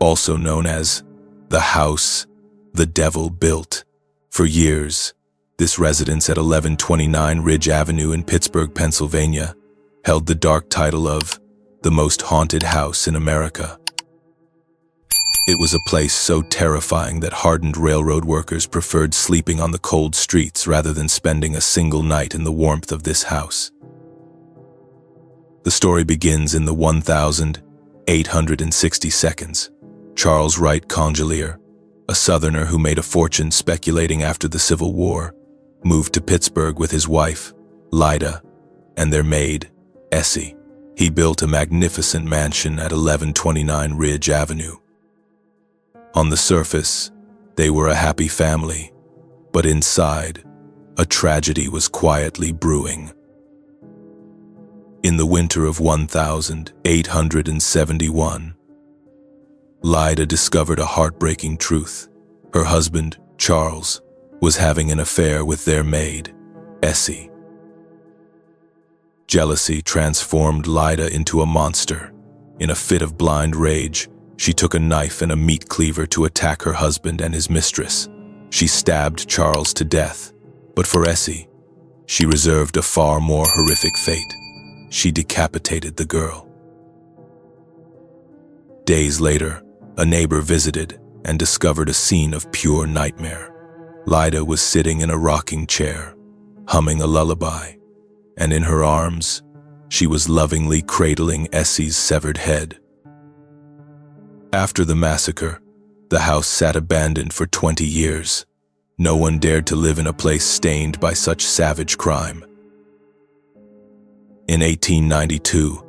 also known as the house the devil built. For years, this residence at 1129 Ridge Avenue in Pittsburgh, Pennsylvania, held the dark title of the most haunted house in America. It was a place so terrifying that hardened railroad workers preferred sleeping on the cold streets rather than spending a single night in the warmth of this house. The story begins in the 1862. Charles Wright Congelier, a Southerner who made a fortune speculating after the Civil War, moved to Pittsburgh with his wife, Lida, and their maid, Essie. He built a magnificent mansion at 1129 Ridge Avenue. On the surface, they were a happy family, but inside, a tragedy was quietly brewing. In the winter of 1871, Lida discovered a heartbreaking truth. Her husband, Charles, was having an affair with their maid, Essie. Jealousy transformed Lida into a monster. In a fit of blind rage, she took a knife and a meat cleaver to attack her husband and his mistress. She stabbed Charles to death, but for Essie, she reserved a far more horrific fate. She decapitated the girl. Days later, a neighbor visited and discovered a scene of pure nightmare. Lida was sitting in a rocking chair, humming a lullaby, and in her arms, she was lovingly cradling Essie's severed head. After the massacre, the house sat abandoned for 20 years. No one dared to live in a place stained by such savage crime. In 1892,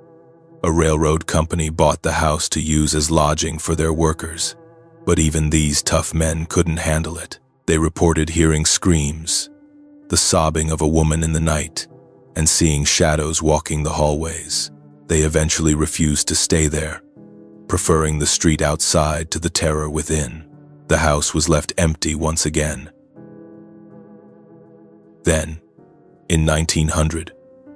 a railroad company bought the house to use as lodging for their workers, but even these tough men couldn't handle it. They reported hearing screams, the sobbing of a woman in the night, and seeing shadows walking the hallways. They eventually refused to stay there, preferring the street outside to the terror within. The house was left empty once again. Then, in 1900,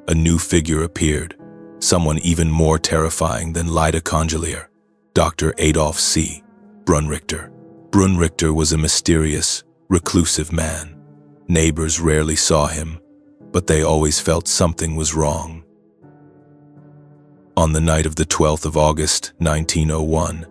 a new figure appeared, someone even more terrifying than Lida Congelier, Dr. Adolf C. Brunrichter. Brunrichter was a mysterious, reclusive man. Neighbors rarely saw him, but they always felt something was wrong. On the night of the 12th of August, 1901,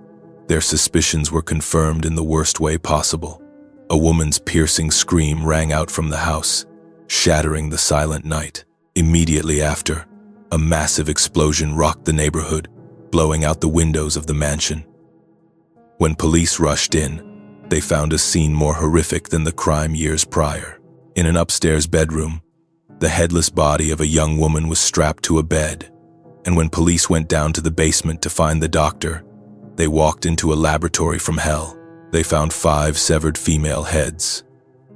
their suspicions were confirmed in the worst way possible. A woman's piercing scream rang out from the house, shattering the silent night. Immediately after, a massive explosion rocked the neighborhood, blowing out the windows of the mansion. When police rushed in, they found a scene more horrific than the crime years prior. In an upstairs bedroom, the headless body of a young woman was strapped to a bed, and when police went down to the basement to find the doctor, they walked into a laboratory from hell. They found 5 severed female heads.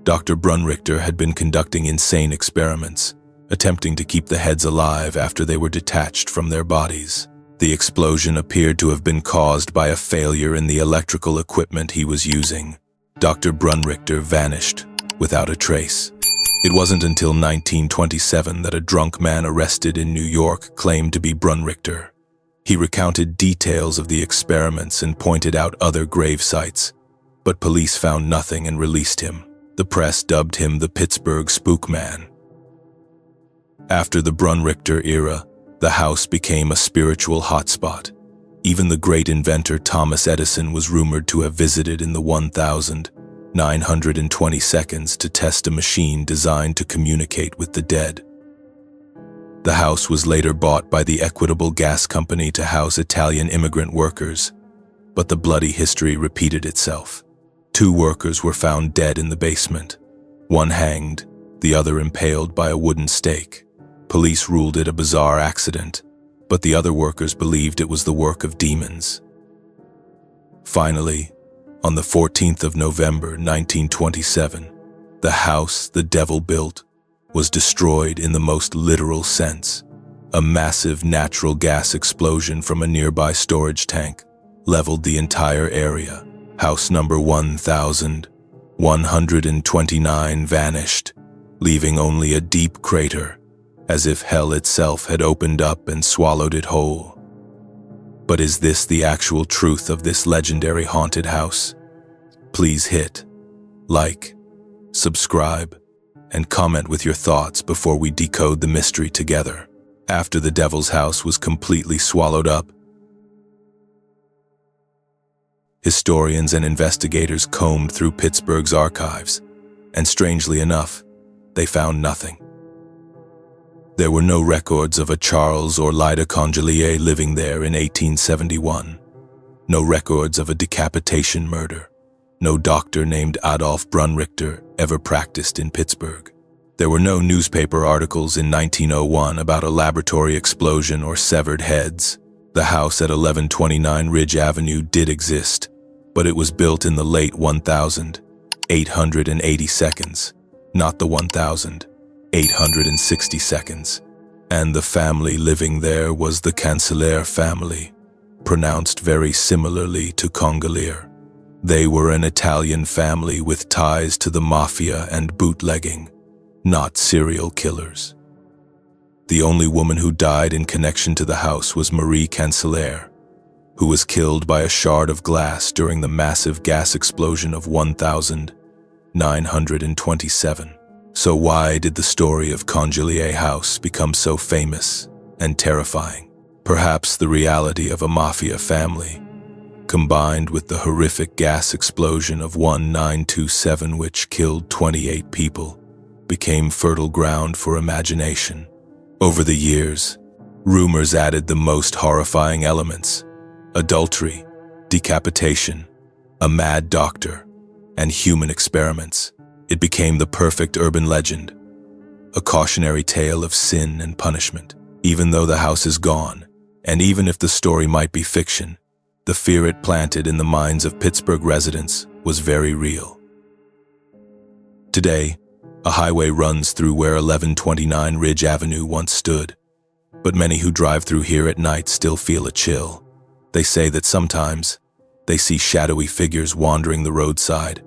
Dr. Brunrichter had been conducting insane experiments, attempting to keep the heads alive after they were detached from their bodies. The explosion appeared to have been caused by a failure in the electrical equipment he was using. Dr. Brunrichter vanished without a trace. It wasn't until 1927 that a drunk man arrested in New York claimed to be Brunrichter. He recounted details of the experiments and pointed out other grave sites, but police found nothing and released him. The press dubbed him the Pittsburgh Spook Man. After the Brunrichter era, the house became a spiritual hotspot. Even the great inventor Thomas Edison was rumored to have visited in the 1920 seconds to test a machine designed to communicate with the dead. The house was later bought by the Equitable Gas Company to house Italian immigrant workers, but the bloody history repeated itself. 2 workers were found dead in the basement, one hanged, the other impaled by a wooden stake. Police ruled it a bizarre accident, but the other workers believed it was the work of demons. Finally, on the 14th of November, 1927, the house the devil built was destroyed in the most literal sense. A massive natural gas explosion from a nearby storage tank leveled the entire area. House number 1129 vanished, leaving only a deep crater, as if hell itself had opened up and swallowed it whole. But is this the actual truth of this legendary haunted house? Please hit like, subscribe, and comment with your thoughts before we decode the mystery together. After the Devil's House was completely swallowed up, historians and investigators combed through Pittsburgh's archives, and strangely enough, they found nothing. There were no records of a Charles or Lyda Congelier living there in 1871, no records of a decapitation murder, no doctor named Adolf Brunrichter ever practiced in Pittsburgh. There were no newspaper articles in 1901 about a laboratory explosion or severed heads. The house at 1129 Ridge Avenue did exist, but it was built in the late 1882, not the 1860s. And the family living there was the Congelier family, pronounced very similarly to Congelier. They were an Italian family with ties to the mafia and bootlegging, not serial killers. The only woman who died in connection to the house was Marie Congelier, who was killed by a shard of glass during the massive gas explosion of 1927. So why did the story of Congelier House become so famous and terrifying? Perhaps the reality of a mafia family, combined with the horrific gas explosion of 1927 which killed 28 people, became fertile ground for imagination. Over the years, rumors added the most horrifying elements: adultery, decapitation, a mad doctor, and human experiments. It became the perfect urban legend, a cautionary tale of sin and punishment. Even though the house is gone, and even if the story might be fiction, the fear it planted in the minds of Pittsburgh residents was very real. Today, a highway runs through where 1129 Ridge Avenue once stood, but many who drive through here at night still feel a chill. They say that sometimes they see shadowy figures wandering the roadside,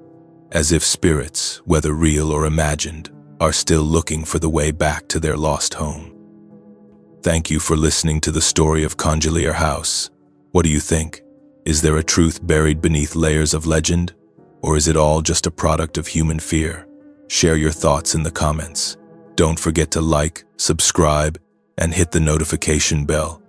as if spirits, whether real or imagined, are still looking for the way back to their lost home. Thank you for listening to the story of Congelier House. What do you think? Is there a truth buried beneath layers of legend, or is it all just a product of human fear? Share your thoughts in the comments. Don't forget to like, subscribe, and hit the notification bell